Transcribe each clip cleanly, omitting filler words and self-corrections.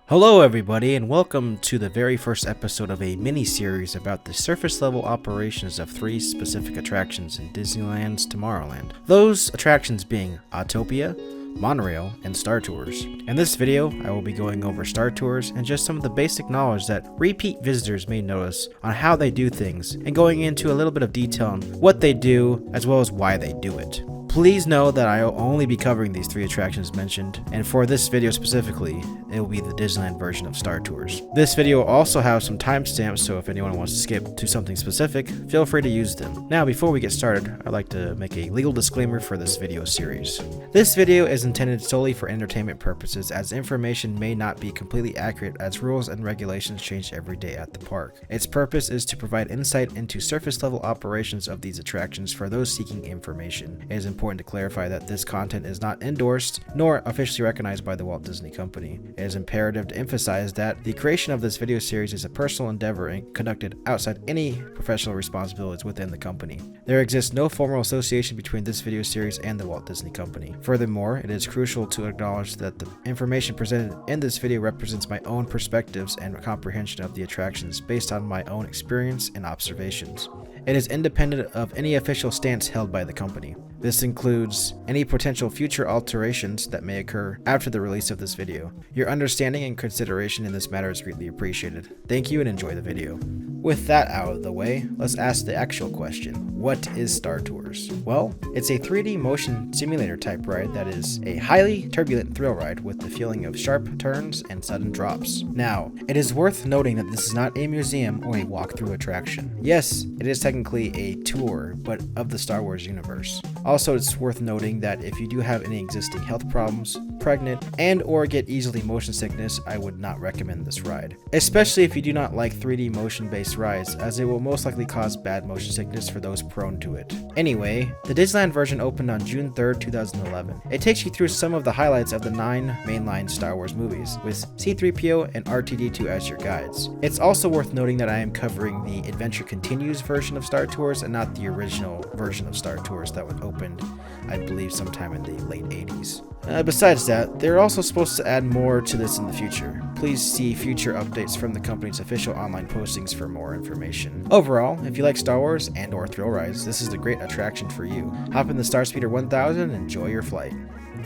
Hello everybody, and welcome to the very first episode of a mini-series about the surface level operations of three specific attractions in Disneyland's Tomorrowland. Those attractions being Autopia, Monorail, and Star Tours. In this video, I will be going over Star Tours and just some of the basic knowledge that repeat visitors may notice on how they do things, and going into a little bit of detail on what they do as well as why they do it. Please know that I will only be covering these three attractions mentioned, and for this video specifically, it will be the Disneyland version of Star Tours. This video will also have some timestamps, so if anyone wants to skip to something specific, feel free to use them. Now, before we get started, I'd like to make a legal disclaimer for this video series. This video is intended solely for entertainment purposes, as information may not be completely accurate as rules and regulations change every day at the park. Its purpose is to provide insight into surface level operations of these attractions for those seeking information. It is important to clarify that this content is not endorsed nor officially recognized by the Walt Disney Company. It is imperative to emphasize that the creation of this video series is a personal endeavor and conducted outside any professional responsibilities within the company. There exists no formal association between this video series and the Walt Disney Company. Furthermore, it is crucial to acknowledge that the information presented in this video represents my own perspectives and comprehension of the attractions based on my own experience and observations. It is independent of any official stance held by the company. This includes any potential future alterations that may occur after the release of this video. Your understanding and consideration in this matter is greatly appreciated. Thank you and enjoy the video. With that out of the way, let's ask the actual question. What is Star Tours? Well, it's a 3D motion simulator type ride that is a highly turbulent thrill ride with the feeling of sharp turns and sudden drops. Now, it is worth noting that this is not a museum or a walkthrough attraction. Yes, it is technically a tour, but of the Star Wars universe. Also, it's worth noting that if you do have any existing health problems, pregnant, and or get easily motion sickness, I would not recommend this ride. Especially if you do not like 3D motion-based rides, as it will most likely cause bad motion sickness for those prone to it. Anyway, the Disneyland version opened on June 3rd, 2011. It takes you through some of the highlights of the 9 mainline Star Wars movies, with C-3PO and R2-D2 as your guides. It's also worth noting that I am covering the Adventure Continues version of Star Tours and not the original version of Star Tours that was opened, I believe, sometime in the late 80s. Besides that, they're also supposed to add more to this in the future. Please see future updates from the company's official online postings for more information. Overall, if you like Star Wars and or thrill rides, this is a great attraction for you. Hop in the Starspeeder 1000 and enjoy your flight.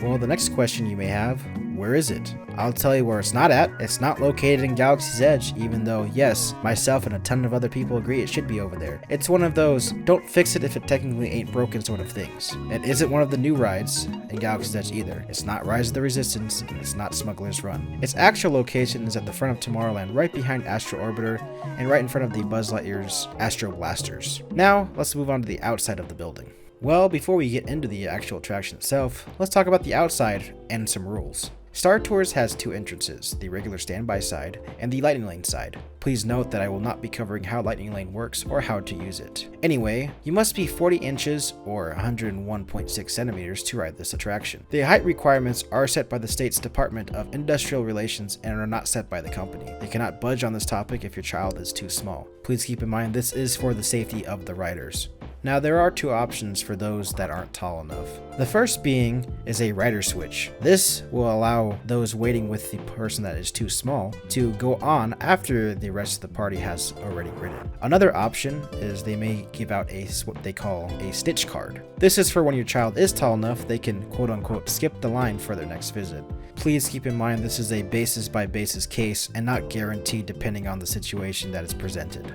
Well, the next question you may have, where is it? I'll tell you where it's not at. It's not located in Galaxy's Edge, even though, yes, myself and a ton of other people agree it should be over there. It's one of those, don't fix it if it technically ain't broken sort of things. It isn't one of the new rides in Galaxy's Edge either. It's not Rise of the Resistance, and it's not Smuggler's Run. Its actual location is at the front of Tomorrowland, right behind Astro Orbiter, and right in front of the Buzz Lightyear's Astro Blasters. Now, let's move on to the outside of the building. Well, before we get into the actual attraction itself, let's talk about the outside and some rules. Star Tours has 2 entrances, the regular standby side and the Lightning Lane side. Please note that I will not be covering how Lightning Lane works or how to use it. Anyway, you must be 40 inches or 101.6 centimeters to ride this attraction. The height requirements are set by the state's Department of Industrial Relations and are not set by the company. They cannot budge on this topic if your child is too small. Please keep in mind this is for the safety of the riders. Now, there are 2 options for those that aren't tall enough. The first being is a rider switch. This will allow those waiting with the person that is too small to go on after the rest of the party has already ridden. Another option is they may give out what they call a stitch card. This is for when your child is tall enough they can quote unquote skip the line for their next visit. Please keep in mind this is a basis by basis case and not guaranteed depending on the situation that is presented.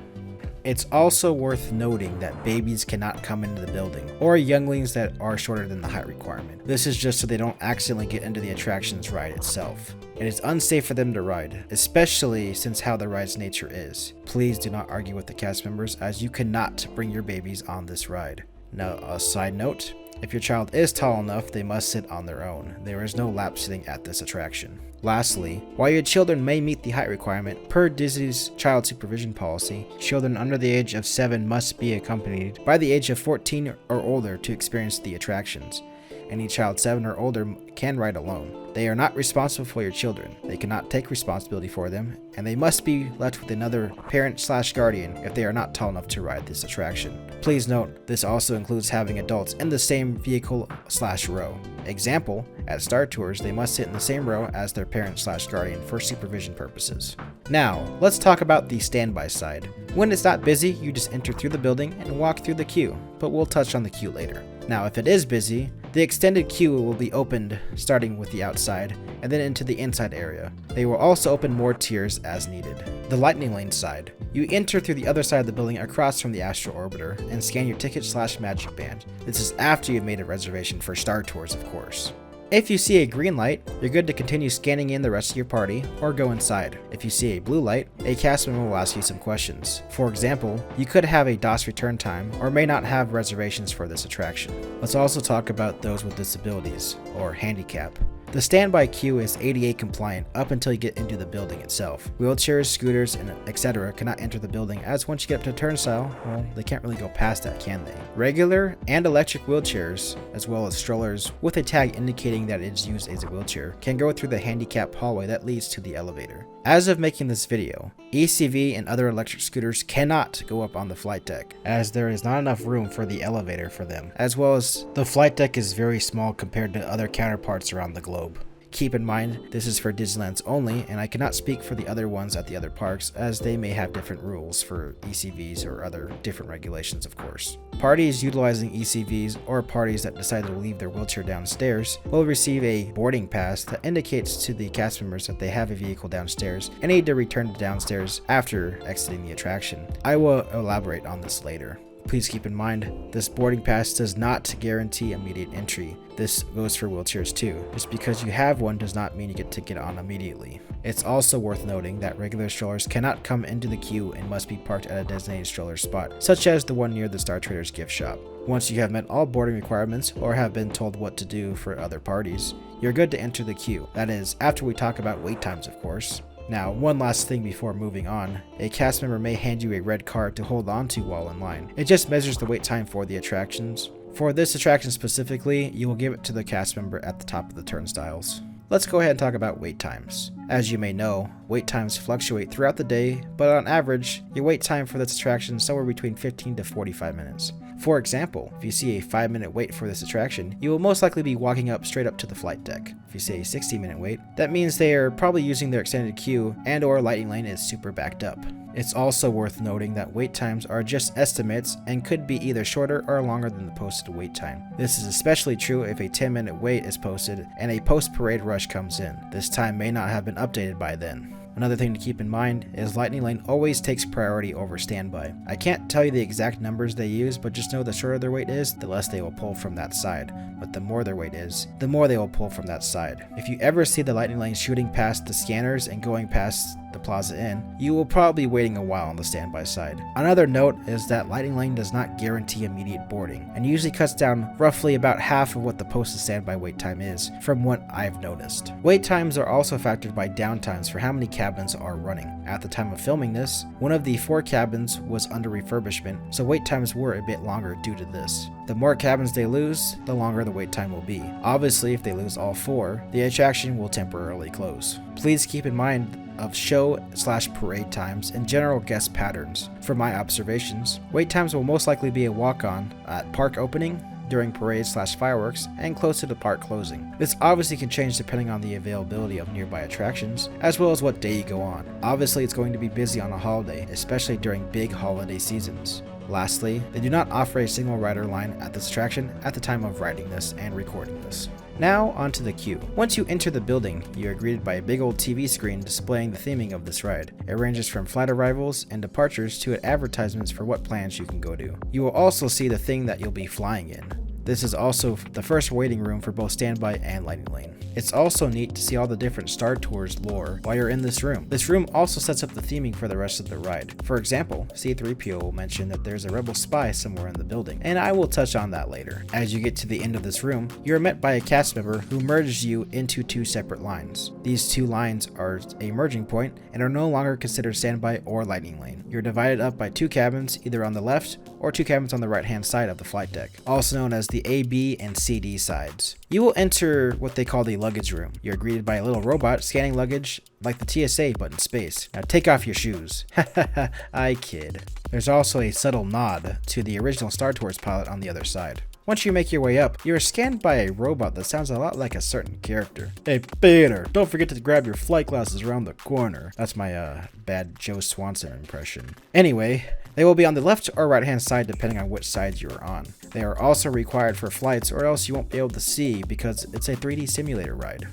It's also worth noting that babies cannot come into the building, or younglings that are shorter than the height requirement. This is just so they don't accidentally get into the attraction's ride itself. It is unsafe for them to ride, especially since how the ride's nature is. Please do not argue with the cast members, as you cannot bring your babies on this ride. Now, a side note, if your child is tall enough, they must sit on their own. There is no lap sitting at this attraction. Lastly, while your children may meet the height requirement, per Disney's child supervision policy, children under the age of 7 must be accompanied by the age of 14 or older to experience the attractions. Any child 7 or older can ride alone. They are not responsible for your children. They cannot take responsibility for them, and they must be left with another parent/guardian if they are not tall enough to ride this attraction. Please note, this also includes having adults in the same vehicle/row. Example, at Star Tours, they must sit in the same row as their parent/guardian for supervision purposes. Now, let's talk about the standby side. When it's not busy, you just enter through the building and walk through the queue, but we'll touch on the queue later. Now, if it is busy, the extended queue will be opened starting with the outside and then into the inside area. They will also open more tiers as needed. The Lightning Lane side. You enter through the other side of the building across from the Astral Orbiter and scan your ticket/magic band. This is after you've made a reservation for Star Tours, of course. If you see a green light, you're good to continue scanning in the rest of your party or go inside. If you see a blue light, a cast member will ask you some questions. For example, you could have a DOS return time or may not have reservations for this attraction. Let's also talk about those with disabilities or handicap. The standby queue is ADA compliant up until you get into the building itself. Wheelchairs, scooters, and etc. cannot enter the building, as once you get up to the turnstile, well, they can't really go past that, can they? Regular and electric wheelchairs, as well as strollers with a tag indicating that it is used as a wheelchair, can go through the handicap hallway that leads to the elevator. As of making this video, ECV and other electric scooters cannot go up on the flight deck, as there is not enough room for the elevator for them, as well as the flight deck is very small compared to other counterparts around the globe. Keep in mind, this is for Disneyland's only, and I cannot speak for the other ones at the other parks, as they may have different rules for ECVs or other different regulations, of course. Parties utilizing ECVs or parties that decide to leave their wheelchair downstairs will receive a boarding pass that indicates to the cast members that they have a vehicle downstairs and need to return to downstairs after exiting the attraction. I will elaborate on this later. Please keep in mind, this boarding pass does not guarantee immediate entry. This goes for wheelchairs too. Just because you have one does not mean you get to get on immediately. It's also worth noting that regular strollers cannot come into the queue and must be parked at a designated stroller spot, such as the one near the Star Traders gift shop. Once you have met all boarding requirements or have been told what to do for other parties, you're good to enter the queue. That is, after we talk about wait times, of course. Now, one last thing before moving on, a cast member may hand you a red card to hold on to while in line. It just measures the wait time for the attractions. For this attraction specifically, you will give it to the cast member at the top of the turnstiles. Let's go ahead and talk about wait times. As you may know, wait times fluctuate throughout the day, but on average, your wait time for this attraction is somewhere between 15 to 45 minutes. For example, if you see a 5-minute wait for this attraction, you will most likely be walking up straight up to the flight deck. If you see a 60-minute wait, that means they are probably using their extended queue and or Lightning Lane is super backed up. It's also worth noting that wait times are just estimates and could be either shorter or longer than the posted wait time. This is especially true if a 10-minute wait is posted and a post-parade rush comes in. This time may not have been updated by then. Another thing to keep in mind is Lightning Lane always takes priority over standby. I can't tell you the exact numbers they use, but just know the shorter their wait is, the less they will pull from that side. But the more their wait is, the more they will pull from that side. If you ever see the Lightning Lane shooting past the scanners and going past the Plaza Inn, you will probably be waiting a while on the standby side. Another note is that Lightning Lane does not guarantee immediate boarding, and usually cuts down roughly about half of what the posted standby wait time is, from what I've noticed. Wait times are also factored by downtimes for how many cabins are running. At the time of filming this, one of the 4 cabins was under refurbishment, so wait times were a bit longer due to this. The more cabins they lose, the longer the wait time will be. Obviously, if they lose all 4, the attraction will temporarily close. Please keep in mind of show/parade times and general guest patterns. From my observations, wait times will most likely be a walk-on at park opening, during parades/fireworks, and close to the park closing. This obviously can change depending on the availability of nearby attractions, as well as what day you go on. Obviously, it's going to be busy on a holiday, especially during big holiday seasons. Lastly, they do not offer a single rider line at this attraction at the time of writing this and recording this. Now onto the queue. Once you enter the building, you are greeted by a big old TV screen displaying the theming of this ride. It ranges from flight arrivals and departures to advertisements for what plans you can go to. You will also see the thing that you'll be flying in. This is also the first waiting room for both standby and Lightning Lane. It's also neat to see all the different Star Tours lore while you're in this room. This room also sets up the theming for the rest of the ride. For example, C-3PO will mention that there's a rebel spy somewhere in the building, and I will touch on that later. As you get to the end of this room, you're met by a cast member who merges you into 2 separate lines. These 2 lines are a merging point and are no longer considered standby or Lightning Lane. You're divided up by 2 cabins, either on the left or 2 cabins on the right hand side of the flight deck, also known as the A, B, and C, D sides. You will enter what they call the luggage room. You're greeted by a little robot scanning luggage like the TSA but in space. Now take off your shoes. Hahaha, I kid. There's also a subtle nod to the original Star Tours pilot on the other side. Once you make your way up, you are scanned by a robot that sounds a lot like a certain character. Hey Peter, don't forget to grab your flight glasses around the corner. That's my bad Joe Swanson impression. Anyway, they will be on the left or right hand side depending on which side you are on. They are also required for flights or else you won't be able to see because it's a 3D simulator ride.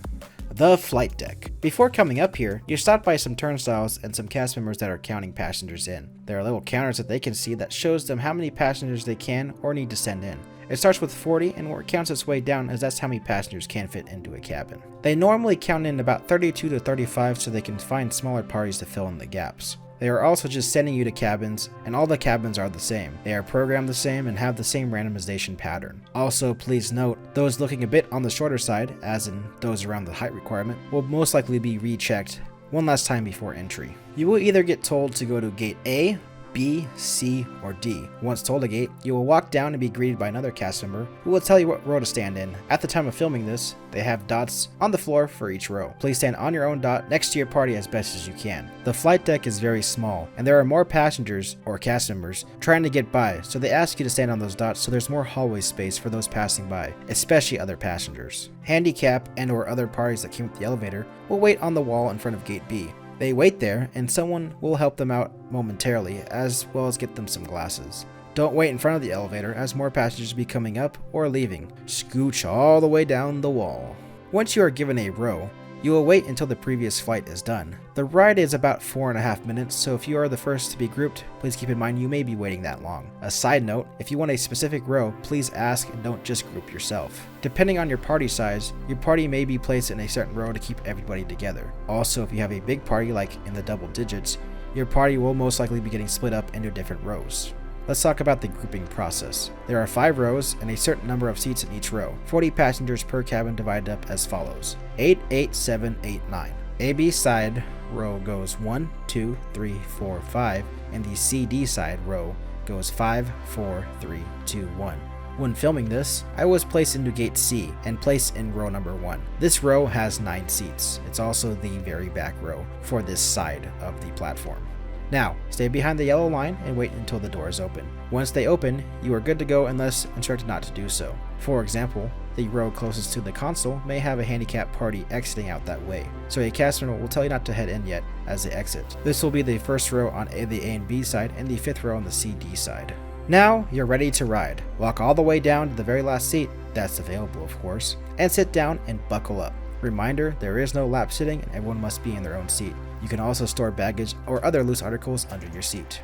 The flight deck. Before coming up here, you're stopped by some turnstiles and some cast members that are counting passengers in. There are little counters that they can see that shows them how many passengers they can or need to send in. It starts with 40 and where it counts its way down as that's how many passengers can fit into a cabin. They normally count in about 32 to 35 so they can find smaller parties to fill in the gaps. They are also just sending you to cabins, and all the cabins are the same. They are programmed the same and have the same randomization pattern. Also, please note, those looking a bit on the shorter side, as in those around the height requirement, will most likely be rechecked one last time before entry. You will either get told to go to gate A, B, C, or D. Once told a gate, you will walk down and be greeted by another cast member who will tell you what row to stand in. At the time of filming this, they have dots on the floor for each row. Please stand on your own dot next to your party as best as you can. The flight deck is very small, and there are more passengers, or cast members, trying to get by, so they ask you to stand on those dots so there's more hallway space for those passing by, especially other passengers. Handicap and or other parties that came with the elevator will wait on the wall in front of gate B. They wait there, and someone will help them out momentarily, as well as get them some glasses. Don't wait in front of the elevator, as more passengers will be coming up or leaving. Scooch all the way down the wall. Once you are given a row, you will wait until the previous flight is done. The ride is about 4.5 minutes, so if you are the first to be grouped, please keep in mind you may be waiting that long. A side note, if you want a specific row, please ask and don't just group yourself. Depending on your party size, your party may be placed in a certain row to keep everybody together. Also, if you have a big party like in the double digits, your party will most likely be getting split up into different rows. Let's talk about the grouping process. There are 5 rows and a certain number of seats in each row. 40 passengers per cabin divided up as follows. 8, 8, 7, 8, 9. AB side row goes 1, 2, 3, 4, 5, and the CD side row goes 5, 4, 3, 2, 1. When filming this, I was placed into gate C and placed in row number 1. This row has 9 seats. It's also the very back row for this side of the platform. Now, stay behind the yellow line and wait until the doors open. Once they open, you are good to go unless instructed not to do so. For example, the row closest to the console may have a handicapped party exiting out that way, so a cast member will tell you not to head in yet as they exit. This will be the first row on the A and B side and the 5th row on the CD side. Now, you're ready to ride. Walk all the way down to the very last seat, that's available of course, and sit down and buckle up. Reminder, there is no lap sitting and everyone must be in their own seat. You can also store baggage or other loose articles under your seat.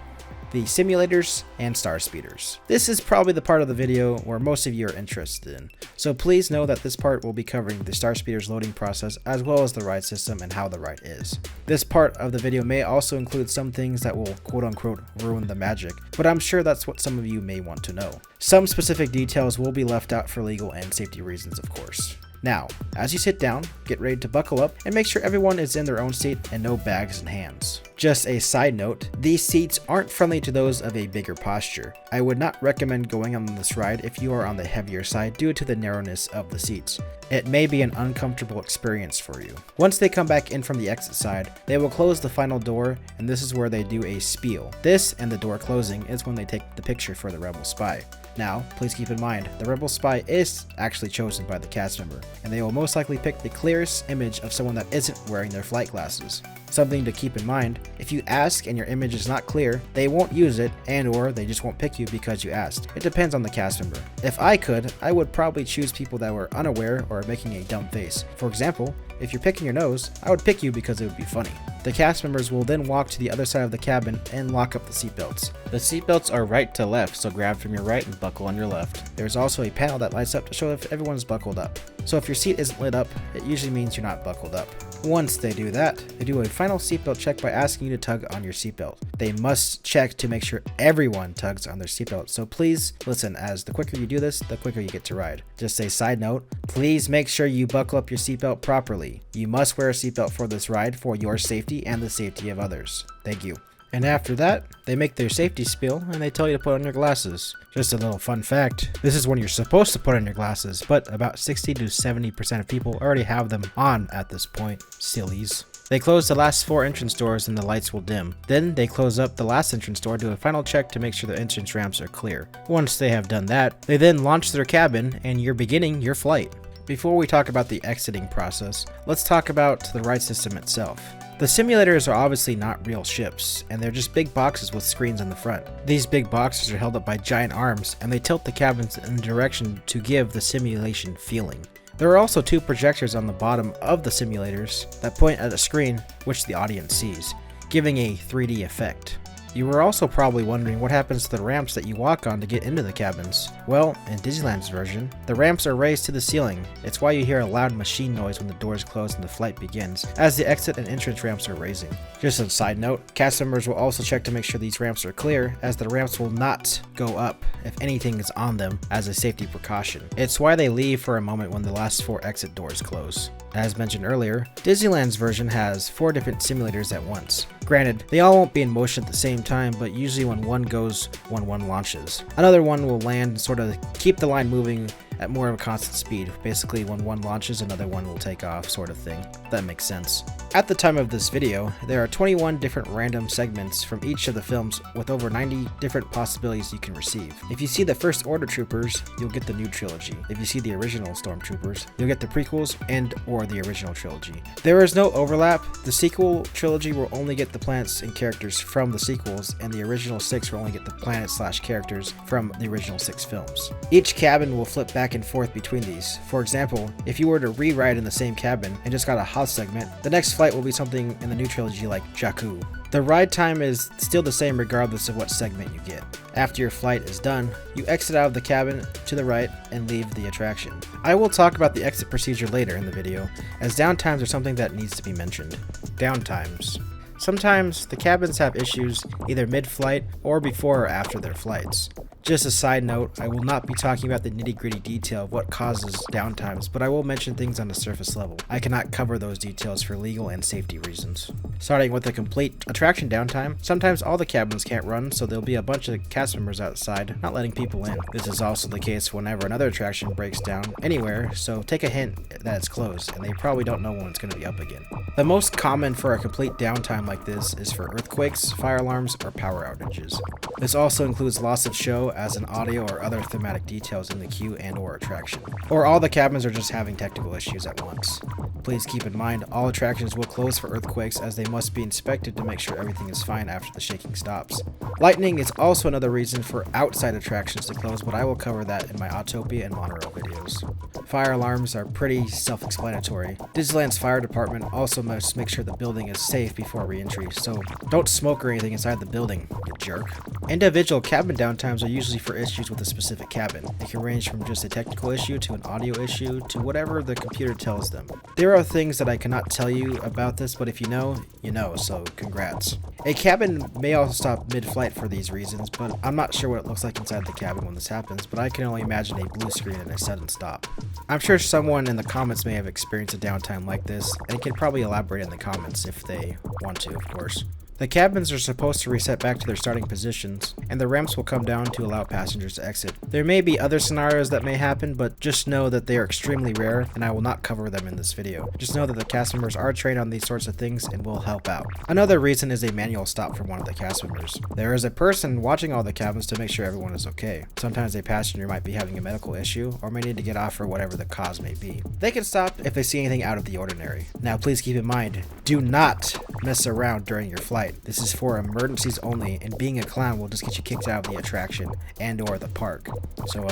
The simulators and star speeders. This is probably the part of the video where most of you are interested in, so please know that this part will be covering the star speeders loading process as well as the ride system and how the ride is. This part of the video may also include some things that will quote unquote ruin the magic, but I'm sure that's what some of you may want to know. Some specific details will be left out for legal and safety reasons, of course. Now, as you sit down, get ready to buckle up and make sure everyone is in their own seat and no bags in hands. Just a side note, these seats aren't friendly to those of a bigger posture. I would not recommend going on this ride if you are on the heavier side due to the narrowness of the seats. It may be an uncomfortable experience for you. Once they come back in from the exit side, they will close the final door, and this is where they do a spiel. This and the door closing is when they take the picture for the Rebel Spy. Now, please keep in mind, the Rebel Spy is actually chosen by the cast member, and they will most likely pick the clearest image of someone that isn't wearing their flight glasses. Something to keep in mind, if you ask and your image is not clear, they won't use it and or they just won't pick you because you asked. It depends on the cast member. If I could, I would probably choose people that were unaware or making a dumb face. For example, if you're picking your nose, I would pick you because it would be funny. The cast members will then walk to the other side of the cabin and lock up the seatbelts. The seatbelts are right to left, so grab from your right and buckle on your left. There's also a panel that lights up to show if everyone's buckled up. So if your seat isn't lit up, it usually means you're not buckled up. Once they do that, they do a final seatbelt check by asking you to tug on your seatbelt. They must check to make sure everyone tugs on their seatbelt, so please listen, as the quicker you do this, the quicker you get to ride. Just a side note, please make sure you buckle up your seatbelt properly. You must wear a seatbelt for this ride for your safety and the safety of others. Thank you. And after that, they make their safety spiel and they tell you to put on your glasses. Just a little fun fact, this is when you're supposed to put on your glasses, but about 60 to 70% of people already have them on at this point. Sillies. They close the last 4 entrance doors and the lights will dim. Then they close up the last entrance door, do a final check to make sure the entrance ramps are clear. Once they have done that, they then launch their cabin and you're beginning your flight. Before we talk about the exiting process, let's talk about the ride system itself. The simulators are obviously not real ships, and they're just big boxes with screens on the front. These big boxes are held up by giant arms, and they tilt the cabins in a direction to give the simulation feeling. There are also 2 projectors on the bottom of the simulators that point at a screen which the audience sees, giving a 3D effect. You were also probably wondering what happens to the ramps that you walk on to get into the cabins. Well, in Disneyland's version, the ramps are raised to the ceiling. It's why you hear a loud machine noise when the doors close and the flight begins, as the exit and entrance ramps are raising. Just a side note, cast members will also check to make sure these ramps are clear, as the ramps will not go up if anything is on them as a safety precaution. It's why they leave for a moment when the last 4 exit doors close. As mentioned earlier, Disneyland's version has 4 different simulators at once. Granted, they all won't be in motion at the same time, but usually when one goes, when one launches. Another one will land and sort of keep the line moving at more of a constant speed. Basically, when one launches, another one will take off, sort of thing. That makes sense. At the time of this video, there are 21 different random segments from each of the films with over 90 different possibilities you can receive. If you see the First Order Troopers, you'll get the new trilogy. If you see the original Stormtroopers, you'll get the prequels and or the original trilogy. There is no overlap. The sequel trilogy will only get the planets and characters from the sequels, and the original 6 will only get the planets/characters from the original 6 films. Each cabin will flip back and forth between these. For example, if you were to rewrite in the same cabin and just got a Hoth segment, the next flight will be something in the new trilogy like Jakku. The ride time is still the same regardless of what segment you get. After your flight is done, you exit out of the cabin to the right and leave the attraction. I will talk about the exit procedure later in the video, as downtimes are something that needs to be mentioned. Downtimes. Sometimes the cabins have issues either mid-flight or before or after their flights. Just a side note, I will not be talking about the nitty-gritty detail of what causes downtimes, but I will mention things on the surface level. I cannot cover those details for legal and safety reasons. Starting with a complete attraction downtime, sometimes all the cabins can't run, so there'll be a bunch of cast members outside, not letting people in. This is also the case whenever another attraction breaks down anywhere, so take a hint that it's closed, and they probably don't know when it's going to be up again. The most common for a complete downtime like this is for earthquakes, fire alarms, or power outages. This also includes loss of show as in audio or other thematic details in the queue and or attraction. Or all the cabins are just having technical issues at once. Please keep in mind all attractions will close for earthquakes, as they must be inspected to make sure everything is fine after the shaking stops. Lightning is also another reason for outside attractions to close, but I will cover that in my Autopia and Monorail videos. Fire alarms are pretty self-explanatory. Disneyland's fire department also must make sure the building is safe before re-entry, so don't smoke or anything inside the building, you jerk. Individual cabin downtimes are usually for issues with a specific cabin. It can range from just a technical issue to an audio issue to whatever the computer tells them. There are things that I cannot tell you about this, but if you know, you know, so congrats. A cabin may also stop mid-flight for these reasons, but I'm not sure what it looks like inside the cabin when this happens, but I can only imagine a blue screen and a sudden stop. I'm sure someone in the comments may have experienced a downtime like this, and can probably elaborate in the comments if they want to, of course. The cabins are supposed to reset back to their starting positions, and the ramps will come down to allow passengers to exit. There may be other scenarios that may happen, but just know that they are extremely rare, and I will not cover them in this video. Just know that the cast members are trained on these sorts of things and will help out. Another reason is a manual stop from one of the cast members. There is a person watching all the cabins to make sure everyone is okay. Sometimes a passenger might be having a medical issue, or may need to get off for whatever the cause may be. They can stop if they see anything out of the ordinary. Now please keep in mind, do not mess around during your flight. This is for emergencies only, and being a clown will just get you kicked out of the attraction and or the park. So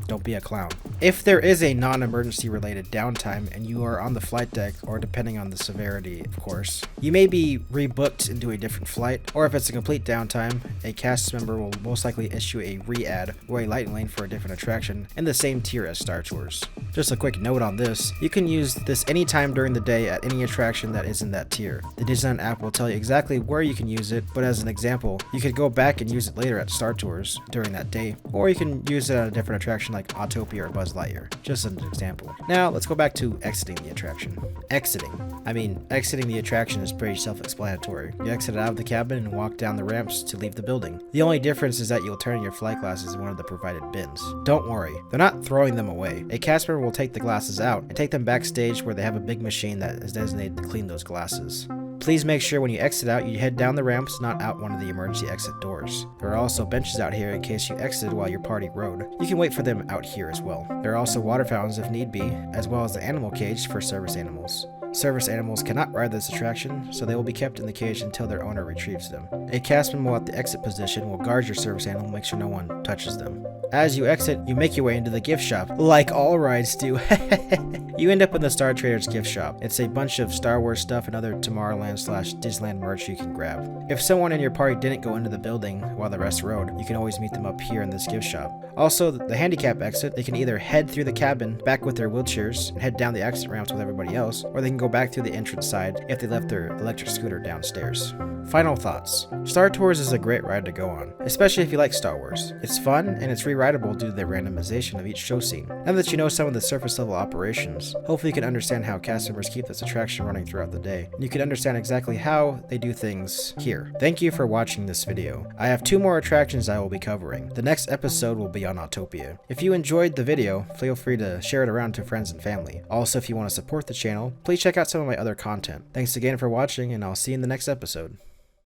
don't be a clown. If there is a non-emergency related downtime and you are on the flight deck, or depending on the severity of course, you may be rebooked into a different flight, or if it's a complete downtime, a cast member will most likely issue a re-add or a light lane for a different attraction in the same tier as Star Tours. Just a quick note on this, you can use this anytime during the day at any attraction that is in that tier. The Disneyland app will tell you exactly where where you can use it, but as an example, you could go back and use it later at Star Tours during that day, or you can use it at a different attraction like Autopia or Buzz Lightyear, just as an example. Now, let's go back to exiting the attraction. Exiting the attraction is pretty self-explanatory. You exit out of the cabin and walk down the ramps to leave the building. The only difference is that you'll turn your flight glasses in one of the provided bins. Don't worry, they're not throwing them away. A cast member will take the glasses out and take them backstage where they have a big machine that is designated to clean those glasses. Please make sure when you exit out, you head down the ramps, not out one of the emergency exit doors. There are also benches out here in case you exited while your party rode. You can wait for them out here as well. There are also water fountains if need be, as well as the animal cage for service animals. Service animals cannot ride this attraction, so they will be kept in the cage until their owner retrieves them. A cast member at the exit position will guard your service animal, make sure no one touches them. As you exit, you make your way into the gift shop, like all rides do. You end up in the Star Traders gift shop. It's a bunch of Star Wars stuff and other Tomorrowland/Disneyland merch you can grab. If someone in your party didn't go into the building while the rest rode, you can always meet them up here in this gift shop. Also, the handicap exit, they can either head through the cabin back with their wheelchairs and head down the exit ramps with everybody else, or they can go back through the entrance side if they left their electric scooter downstairs. Final thoughts. Star Tours is a great ride to go on, especially if you like Star Wars. It's fun and it's rewritable due to the randomization of each show scene. Now that you know some of the surface level operations, hopefully you can understand how cast members keep this attraction running throughout the day, and you can understand exactly how they do things here. Thank you for watching this video. I have 2 more attractions I will be covering. The next episode will be on Autopia. If you enjoyed the video, feel free to share it around to friends and family. Also, if you want to support the channel, please check out some of my other content. Thanks again for watching, and I'll see you in the next episode.